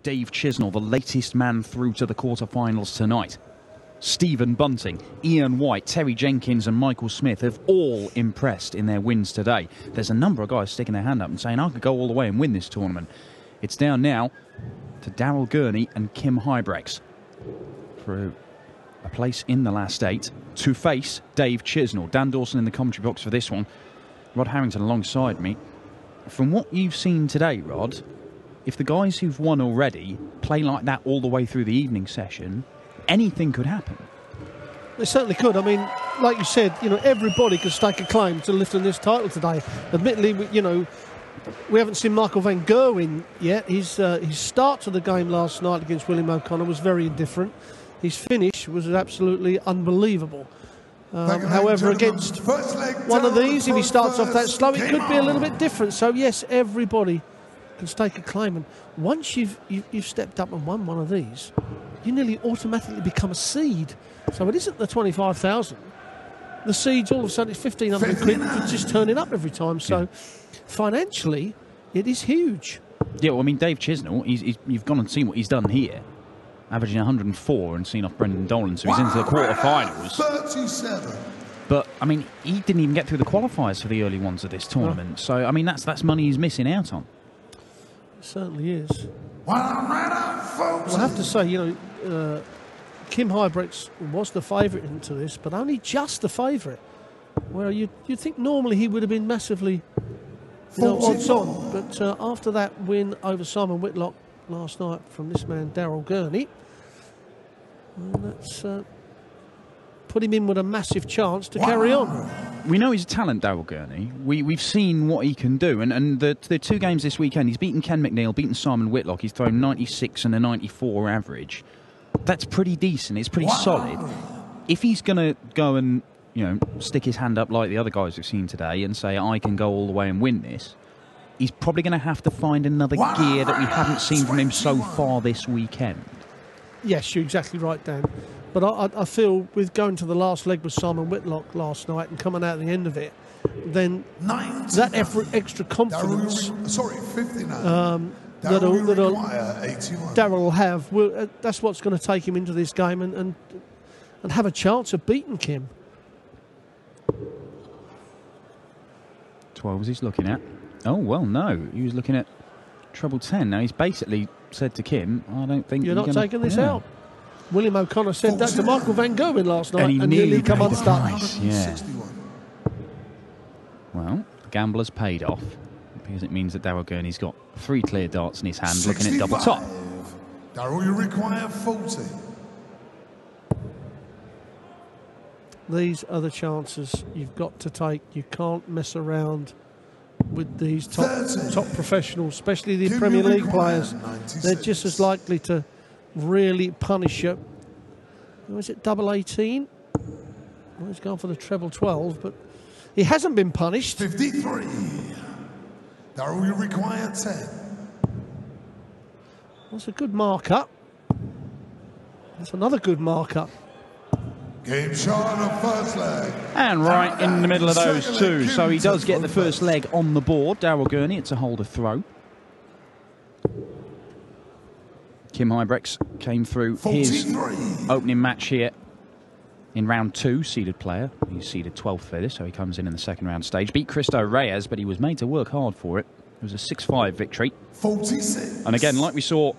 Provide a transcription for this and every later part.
Dave Chisnell, the latest man through to the quarterfinals tonight. Stephen Bunting, Ian White, Terry Jenkins and Michael Smith have all impressed in their wins today. There's a number of guys sticking their hand up and saying, I could go all the way and win this tournament. It's down now to Daryl Gurney and Kim Huybrechts for a place in the last 8 to face Dave Chisnell. Dan Dawson in the commentary box for this one. Rod Harrington alongside me. From what you've seen today, Rod, if the guys who've won already play like that all the way through the evening session, anything could happen. They certainly could. I mean, like you said, everybody could stake a claim to lifting this title today. Admittedly, we haven't seen Michael van Gerwen yet. His start to the game last night against William O'Connor was very indifferent. His finish was absolutely unbelievable. However, against one of these, if he starts off that slow, it could be a little bit different. So yes, everybody can stake a claim. And once you've stepped up and won one of these, you nearly automatically become a seed. So it isn't the 25,000. The seeds, all of a sudden, it's 1,500 quid for just turning up every time. So financially, it is huge. Yeah, well, I mean, Dave Chisnell, you've gone and seen what he's done here. Averaging 104 and seen off Brendan Dolan, so he's into the quarterfinals. 37. But, I mean, he didn't even get through the qualifiers for the early ones of this tournament. So, I mean, that's money he's missing out on. It certainly is. Well, I have to say, Kim Huybrechts was the favourite into this, but only just the favourite. Well, you'd think normally he would have been massively odds on. But after that win over Simon Whitlock last night from this man, Daryl Gurney, that's put him in with a massive chance to carry on. We know he's a talent, Daryl Gurney. We've seen what he can do. And the 2 games this weekend, he's beaten Ken McNeil, beaten Simon Whitlock. He's thrown 96 and a 94 average. That's pretty decent. It's pretty solid. If he's going to go and, stick his hand up like the other guys we've seen today and say, I can go all the way and win this, he's probably going to have to find another gear that we haven't seen from him so far this weekend. Yes, you're exactly right, Dan. But I feel with going to the last leg with Simon Whitlock last night and coming out at the end of it, then that extra confidence that Daryl will have, that's what's going to take him into this game and have a chance of beating Kim. 12 was he's looking at. Oh, well, no. He was looking at treble 10. Now, he's basically said to Kim, I don't think you're not taking this out. William O'Connor said that to Michael van Gerwen last night and nearly come unstuck. Yeah. Well, the gambler's paid off because it means that Daryl Gurney's got 3 clear darts in his hand, looking at double top. Daryl, you require 40. These are the chances you've got to take. You can't mess around with these top professionals, especially the Premier League players. 96. They're just as likely to really punish you. Was it double 18? Well, he's gone for the treble 12, but he hasn't been punished. 53. Daryl, you require 10. That's a good mark-up. That's another good mark-up. Game shot on the first leg. And right in the middle of those 2. So he does get the first leg on the board. Daryl Gurney, it's a holder throw. Kim Huybrechts came through 43. His opening match here in round 2, seeded player. He's seeded 12th for this, so he comes in the second round stage. Beat Cristo Reyes, but he was made to work hard for it. It was a 6-5 victory. 46. And again, like we saw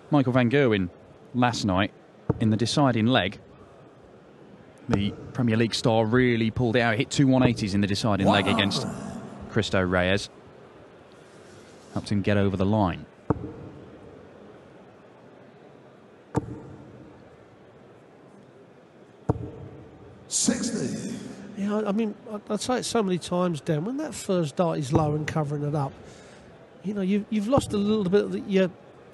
Michael van Gerwen last night in the deciding leg, the Premier League star really pulled it out. Hit 2 180s in the deciding leg against Cristo Reyes. Helped him get over the line. Yeah, I mean, I'd say it so many times, Dan, when that first dart is low and covering it up, you've lost a little bit of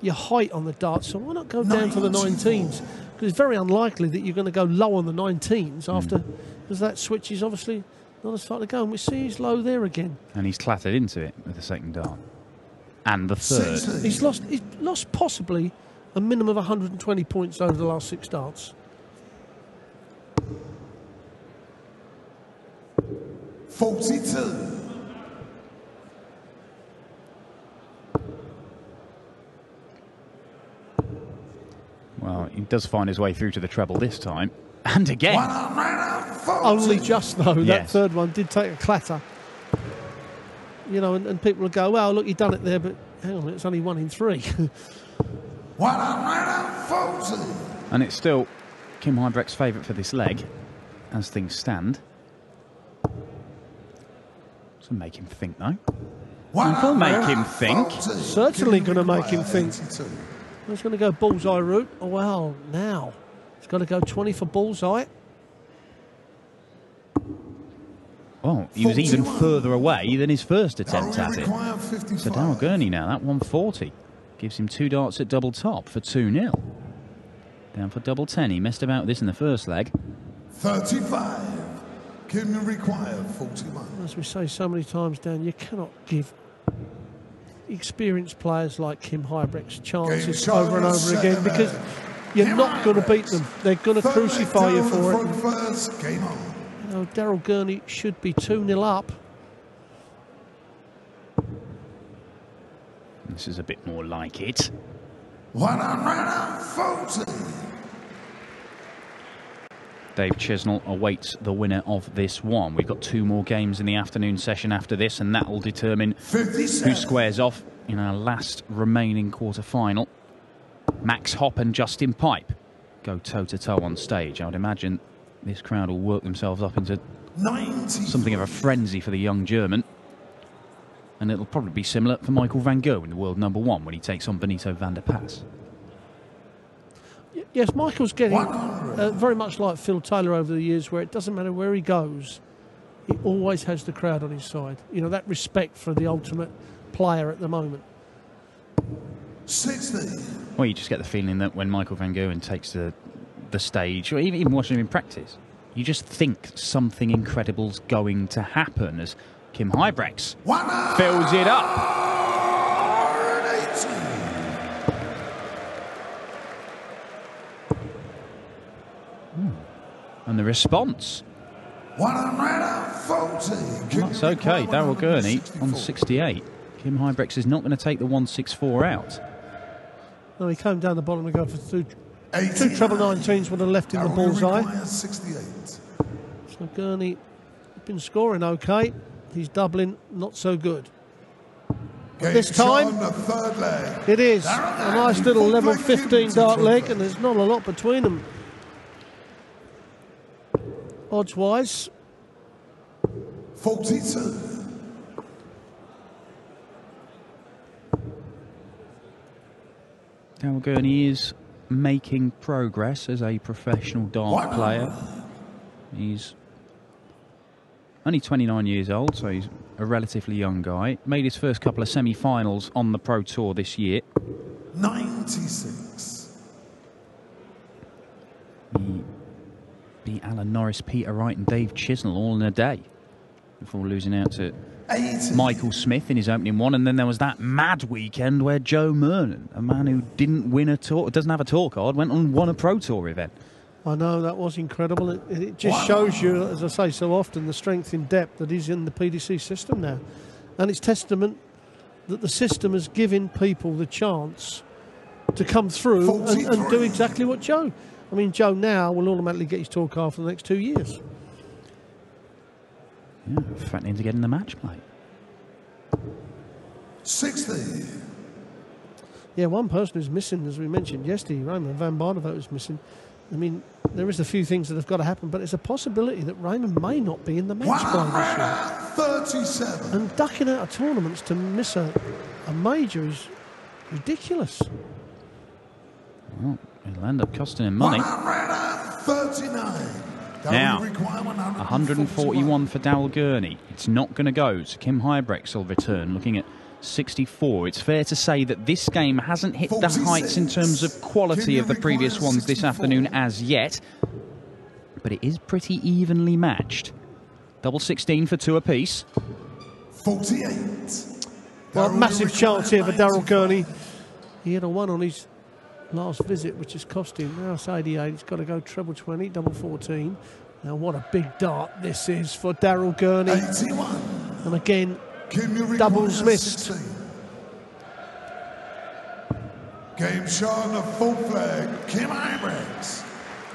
your height on the dart, so why not go down to the 19s? Because it's very unlikely that you're going to go low on the 19s after, because that switch is obviously not as far to go. And we see he's low there again. And he's clattered into it with the second dart. And the third. He's lost possibly a minimum of 120 points over the last 6 darts. 42. He does find his way through to the treble this time. And again. Only just, though. That Yes. third one did take a clatter. You know, and people will go, well, look, he done it there, but hang on, it's only 1 in 3. And it's still Kim Huybrechts' favourite for this leg, as things stand. So make him think, though. It'll make him think. Certainly going to make him think. He's going to go bullseye route. Oh, well, now he's got to go 20 for bullseye. Well, he was even further away than his first attempt at it. So Daryl Gurney now, that 140. Gives him 2 darts at double top for 2-0. Down for double 10. He messed about with this in the first leg. 35. Kim require 41. As we say so many times, Dan, you cannot give experienced players like Kim Huybrechts chances over and over again because you're not going to beat them. They're going to crucify you for it. Game on. You know, Daryl Gurney should be 2-0 up. This is a bit more like it. 140. Dave Chisnell awaits the winner of this one. We've got 2 more games in the afternoon session after this, and that will determine 57. who squares off in our last remaining quarter-final. Max Hopp and Justin Pipe go toe-to-toe on stage. I would imagine this crowd will work themselves up into 90. something of a frenzy for the young German. And it'll probably be similar for Michael van Gerwen, the world #1, when he takes on Benito van der Pas. Yes, Michael's getting very much like Phil Taylor over the years, where it doesn't matter where he goes, he always has the crowd on his side. You know, that respect for the ultimate player at the moment. 60. Well, you just get the feeling that when Michael van Gerwen takes the stage, or even watching him in practice, you just think something incredible's going to happen as Kim Huybrechts fills it up. And the response. 140. That's okay. Daryl Gurney on 68. Kim Huybrechts is not going to take the 164 out. No, he came down the bottom and go for two treble 19s would have left in the bullseye. 68. So Gurney been scoring okay. He's doubling, not so good. But this time, the third leg. it is a nice little level 15 dart leg, and there's not a lot between them. Odds-wise. 42. Daryl Gurney is making progress as a professional dart player. He's only 29 years old, so he's a relatively young guy. Made his first couple of semi-finals on the Pro Tour this year. 96. He beat Alan Norris, Peter Wright and Dave Chisnell all in a day before losing out to 80. Michael Smith in his opening one. And then there was that mad weekend where Joe Mernon, a man who didn't win a tour, doesn't have a tour card, went and won a Pro Tour event. I know, that was incredible. It just shows you, as I say so often, the strength in depth that is in the PDC system now. And it's testament that the system has given people the chance to come through and do exactly what Joe. I mean, Joe now will automatically get his tour card for the next 2 years. Yeah, threatening to get in the match play. 60. Yeah, one person who's missing, as we mentioned yesterday, Raymond van Barneveld is missing. I mean, there is a few things that have got to happen, but it's a possibility that Raymond may not be in the match play this year. 37. And ducking out of tournaments to miss a major is ridiculous. Well, it'll end up costing him money. 139. Now, 141 for Daryl Gurney. It's not going to go, so Kim Huybrechts will return, looking at 64. It's fair to say that this game hasn't hit the heights in terms of quality of the previous ones this afternoon as yet, but it is pretty evenly matched. Double 16 for 2 apiece. 48. Well, massive chance here for Daryl Gurney. He had a 1 on his last visit, which has cost him. Now it's 88. He's got to go treble 20, double 14. Now what a big dart this is for Daryl Gurney. 81. And again, doubles missed. 16. Game shot on the fourth leg, Kim Huybrechts.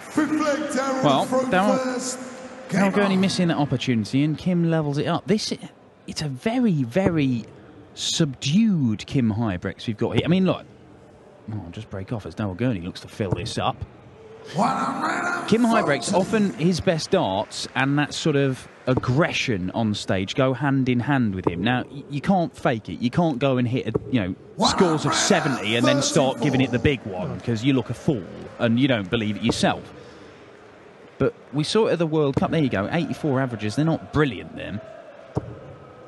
Fifth leg, Daryl. Well, Daryl Gurney missing that opportunity, and Kim levels it up. It's a very, very subdued Kim Huybrechts we've got here. I mean, look, I'll just break off as Daryl Gurney looks to fill this up. Kim Huybrechts, often his best darts and that sort of aggression on stage go hand in hand with him. Now, you can't fake it. You can't go and hit, scores of 70 and then start giving it the big one, because you look a fool and you don't believe it yourself. But we saw it at the World Cup. There you go, 84 averages. They're not brilliant then.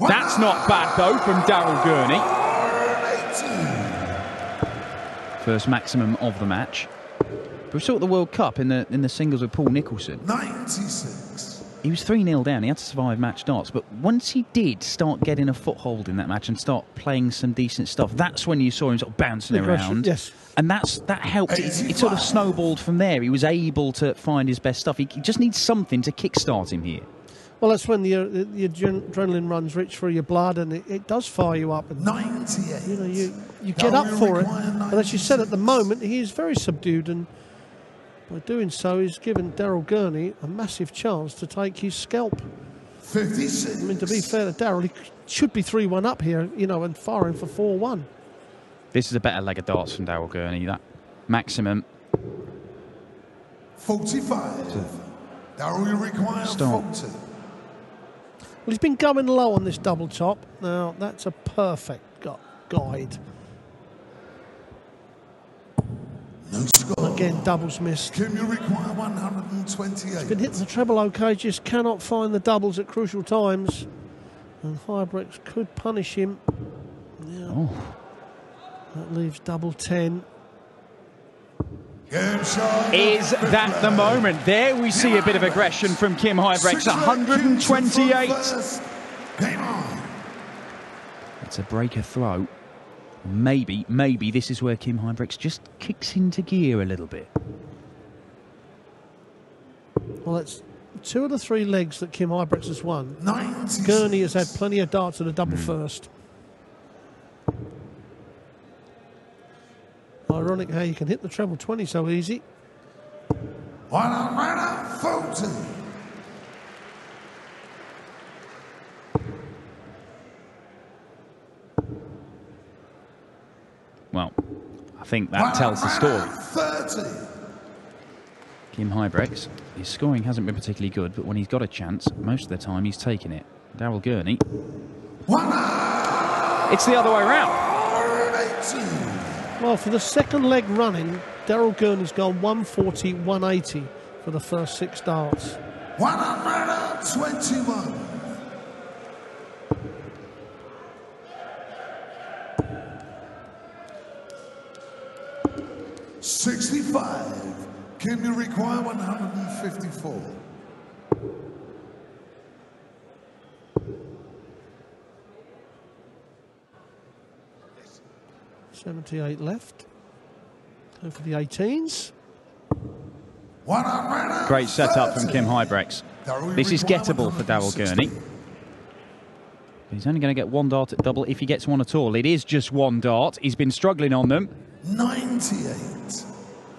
That's not bad, though, from Daryl Gurney. First maximum of the match. But we saw at the World Cup in the singles with Paul Nicholson. 96. He was 3-0 down. He had to survive match darts. But once he did start getting a foothold in that match and start playing some decent stuff, that's when you saw him sort of bouncing around. Yes. And that helped. It sort of snowballed from there. He was able to find his best stuff. He just needs something to kickstart him here. Well, that's when the adrenaline runs rich through your blood, and it does fire you up. And 98. You get up for it. But as you said, at the moment, he is very subdued, and by doing so, he's given Daryl Gurney a massive chance to take his scalp. 56. I mean, to be fair to Daryl, he should be 3-1 up here, and firing for 4-1. This is a better leg of darts from Daryl Gurney. That maximum. 45. Daryl, you require 40. Well, he's been going low on this double top. Now, that's a perfect guide. No score. Again, doubles missed. Kim, you require 128. He's been hitting the treble okay, just cannot find the doubles at crucial times. And Huybrechts could punish him. Yeah. Oh. That leaves double 10. Is that the moment? There we see a bit of aggression from Kim Huybrechts. 128. It's a breaker throw. Maybe this is where Kim Huybrechts just kicks into gear a little bit. Well, it's 2 of the 3 legs that Kim Huybrechts has won. 96. Gurney has had plenty of darts at a double first. Ironic how you can hit the treble 20 so easy. 140. Well, I think that tells the story. 30. Kim Huybrechts, his scoring hasn't been particularly good, but when he's got a chance, most of the time he's taken it. Daryl Gurney. It's the other way around. 180. Well, for the second leg running, Daryl Gurney's gone 140, 180 for the first 6 darts. 121. 65. Kim, you require 154. $78 left. Go for the 18s. Great setup from Kim Huybrechts. This is gettable for Daryl Gurney. He's only going to get 1 dart at double if he gets one at all. It is just 1 dart. He's been struggling on them. 98.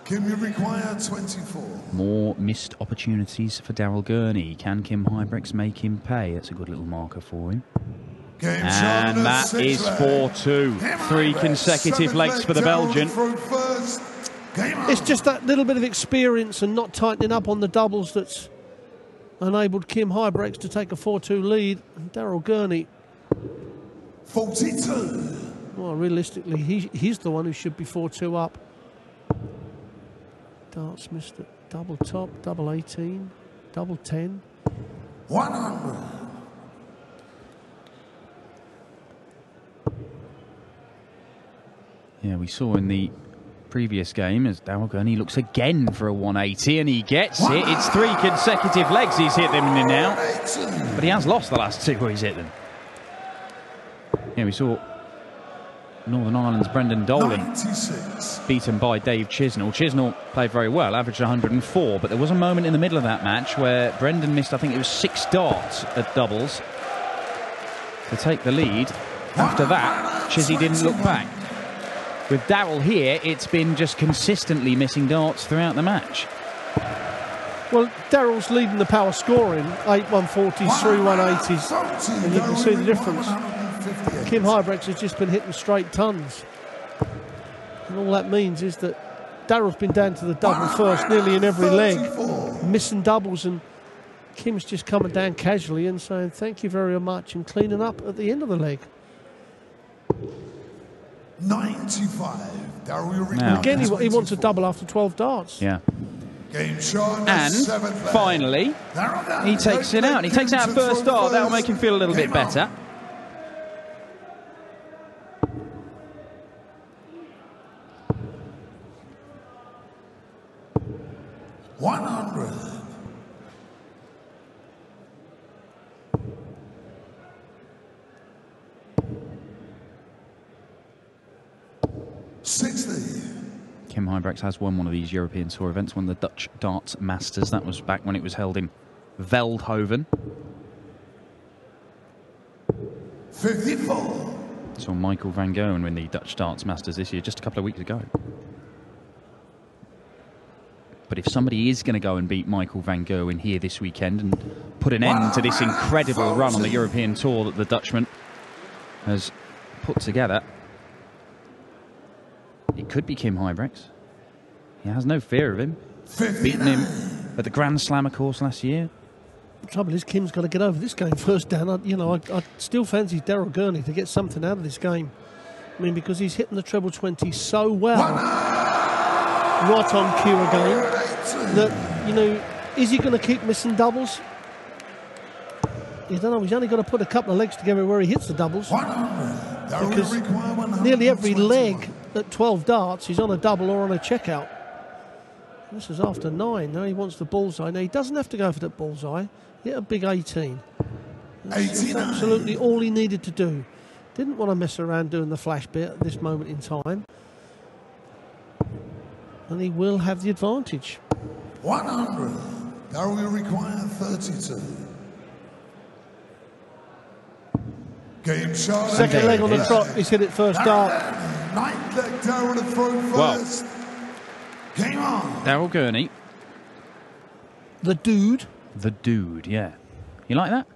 Kim, you require 24. More missed opportunities for Daryl Gurney. Can Kim Huybrechts make him pay? That's a good little marker for him. And that is 4-2. 3 consecutive legs for the Belgian. It's just that little bit of experience and not tightening up on the doubles that's enabled Kim Huybrechts to take a 4-2 lead. And Daryl Gurney, 42. well, realistically, he's the one who should be 4-2 up. Darts missed at double top, double 18, double 10. 100. Yeah, we saw in the previous game as Daryl Gurney looks again for a 180 and he gets it. It's 3 consecutive legs he's hit them in now. But he has lost the last 2 where he's hit them. Yeah, we saw Northern Ireland's Brendan Dolan 96. beaten by Dave Chisnall. Chisnall played very well, averaged 104, but there was a moment in the middle of that match where Brendan missed, I think it was 6 darts at doubles to take the lead. After that, Chizzy didn't look back. With Daryl here, it's been just consistently missing darts throughout the match. Well, Daryl's leading the power scoring, 8 140s, 3 180s, and you can see the difference. Kim Huybrechts has just been hitting straight tons. And all that means is that Daryl's been down to the double first, nearly in every leg, missing doubles, and Kim's just coming down casually and saying thank you very much and cleaning up at the end of the leg. 95. Now, again, he wants a double after 12 darts. Yeah. Game shot And finally, he takes it out. He takes out first dart. That'll make him feel a little bit better. Kim Huybrechts has won one of these European Tour events, won the Dutch Darts Masters. That was back when it was held in Veldhoven. 54. Saw Michael van Gerwen win the Dutch Darts Masters this year, just a couple of weeks ago. But if somebody is going to go and beat Michael van Gerwen here this weekend and put an end to this incredible run on the European Tour that the Dutchman has put together, it could be Kim Huybrechts. He has no fear of him. Beating him at the Grand Slam, of course, last year. The trouble is, Kim's got to get over this game first down. I still fancy Daryl Gurney to get something out of this game. I mean, because he's hitting the treble 20 so well, right on cue again, that, is he going to keep missing doubles? You don't know. He's only got to put a couple of legs together where he hits the doubles. Because nearly every leg at 12 darts, he's on a double or on a checkout. This is after 9. Now he wants the bullseye. Now he doesn't have to go for that bullseye. Hit a big 18. That's absolutely all he needed to do. Didn't want to mess around doing the flash bit at this moment in time. And he will have the advantage. 100. Daryl will require 32. Game shot. Second leg on the trot. He's hit it first dart. Ninth leg, Daryl to throw first. Well, game on. Daryl Gurney. The Dude. The Dude, yeah. You like that?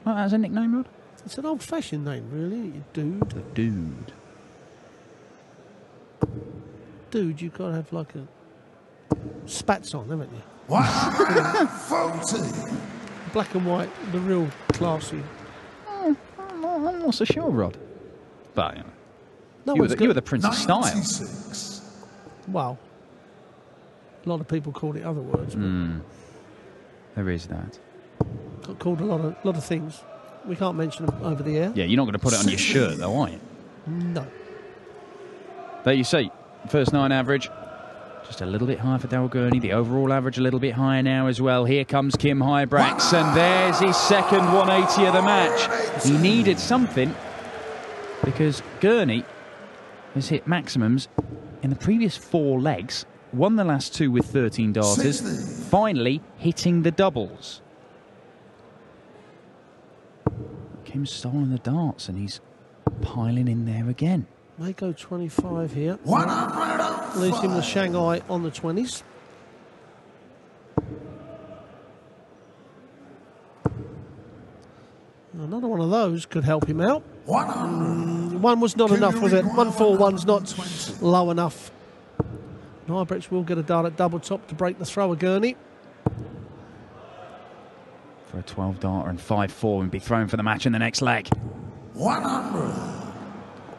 Like that as a nickname, Rod? It's an old-fashioned name, really. Dude. The Dude. Dude, you've got to have like a spats on, haven't you? 140. Black and white, the real classy. I'm not so sure, Rod. But, No you were the Prince of Style. 96. Well, a lot of people call it other words. But There is that. got called a lot of things. We can't mention them over the air. Yeah, you're not going to put it on your shirt, though, are you? No. There you see, first 9 average, just a little bit higher for Daryl Gurney. The overall average a little bit higher now as well. Here comes Kim Huybrechts, and there's his second 180 of the match. He needed something because Gurney has hit maximums in the previous 4 legs, won the last 2 with 13 darters, finally hitting the doubles. Kim's stolen the darts and he's piling in there again. May go 25 here. 105. Leaves him with Shanghai on the 20s. Another one of those could help him out. 100. One was not enough, was it? 141's not low enough. Huybrechts will get a dart at double top to break the thrower, Gurney. For a 12 darter and 5-4 and be thrown for the match in the next leg. 100.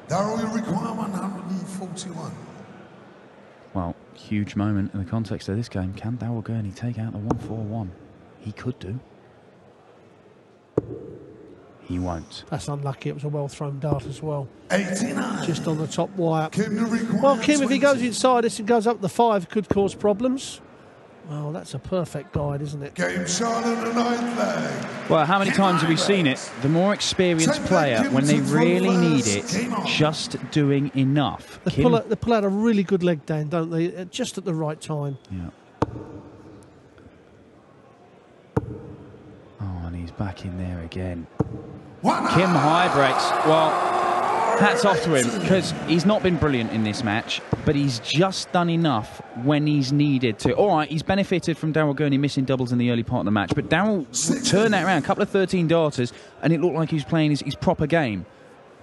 Daryl will require 141. Well, huge moment in the context of this game. Can Daryl Gurney take out the 141? He could do. He won't. That's unlucky. It was a well-thrown dart as well. 89. Just on the top wire. Kim, Well, Kim, if he goes inside this and goes up the 5, could cause problems. Well, that's a perfect guide, isn't it? Game shot in the 9th leg. Well, how many times have we seen it? The more experienced player, when they really need it, just doing enough. They pull out a really good leg down, don't they? Just at the right time. Yeah. Oh, and he's back in there again. Kim Huybrechts, well, hats off to him, because he's not been brilliant in this match, but he's just done enough when he's needed to. All right, he's benefited from Daryl Gurney missing doubles in the early part of the match, but Daryl turned that around, a couple of 13 darters, and it looked like he was playing his proper game.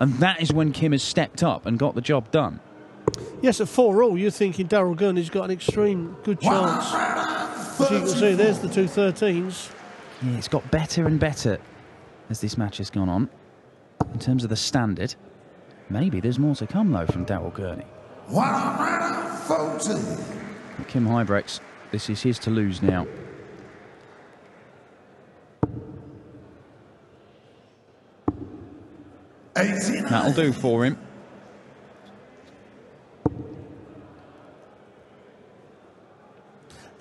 And that is when Kim has stepped up and got the job done. Yes, at 4-all, you're thinking Daryl Gurney's got an extreme good chance. As you can see, there's the two 13s. Yeah, it's got better and better as this match has gone on. In terms of the standard, maybe there's more to come, though, from Daryl Gurney. Kim Huybrechts, this is his to lose now. That'll do for him.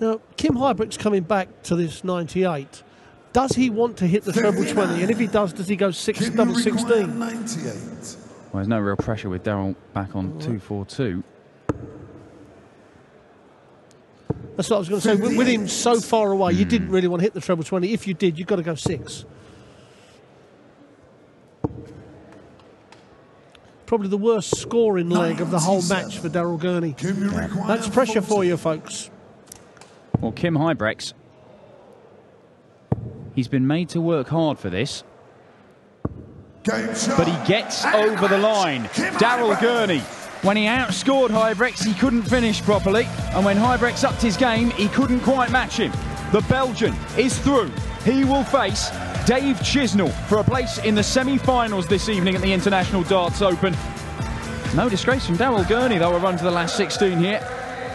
Now, Kim Huybrechts coming back to this 98. Does he want to hit the treble 20? And if he does he go double 16? Well, there's no real pressure with Daryl back on 2-4-2. That's what I was going to say. With him so far away, you didn't really want to hit the treble 20. If you did, you've got to go 6. Probably the worst scoring leg of the whole match for Daryl Gurney. That's pressure for you, folks. Well, Kim Huybrechts, he's been made to work hard for this. But he gets over the line. Daryl Gurney, when he outscored Huybrechts, he couldn't finish properly. And when Huybrechts upped his game, he couldn't quite match him. The Belgian is through. He will face Dave Chisnell for a place in the semi-finals this evening at the International Darts Open. No disgrace from Daryl Gurney, though, a run to the last 16 here.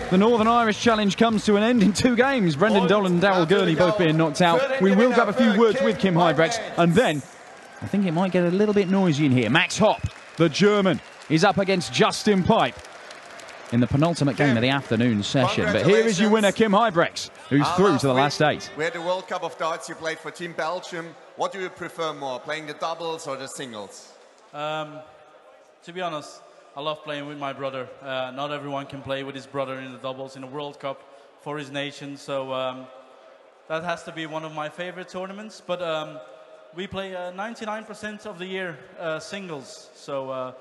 The Northern Irish Challenge comes to an end in 2 games. Brendan Dolan and Daryl Gurney both being knocked out. We will grab a few words with Kim Huybrechts, and then I think it might get a little bit noisy in here. Max Hopp, the German, is up against Justin Pipe in the penultimate game of the afternoon session. But here is your winner, Kim Huybrechts, who's through to the last 8. We had the World Cup of Darts. You played for Team Belgium. What do you prefer more, playing the doubles or the singles? To be honest, I love playing with my brother. Not everyone can play with his brother in the doubles in the World Cup for his nation. So that has to be one of my favorite tournaments. But we play 99% of the year singles. So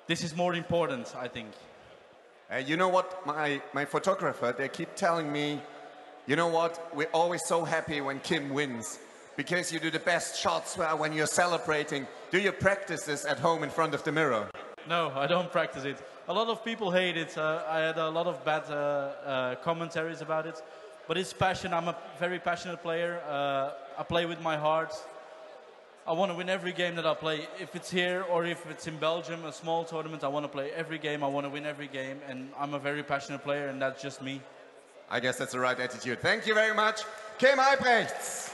this is more important, I think. You know what, my photographer, they keep telling me, you know what, we're always so happy when Kim wins because you do the best shots when you're celebrating. Do you practice this at home in front of the mirror? No, I don't practice it. A lot of people hate it. I had a lot of bad commentaries about it. But it's passion. I'm a very passionate player. I play with my heart. I want to win every game that I play. If it's here or if it's in Belgium, a small tournament, I want to play every game. I want to win every game. And I'm a very passionate player, and that's just me. I guess that's the right attitude. Thank you very much. Kim Huybrechts.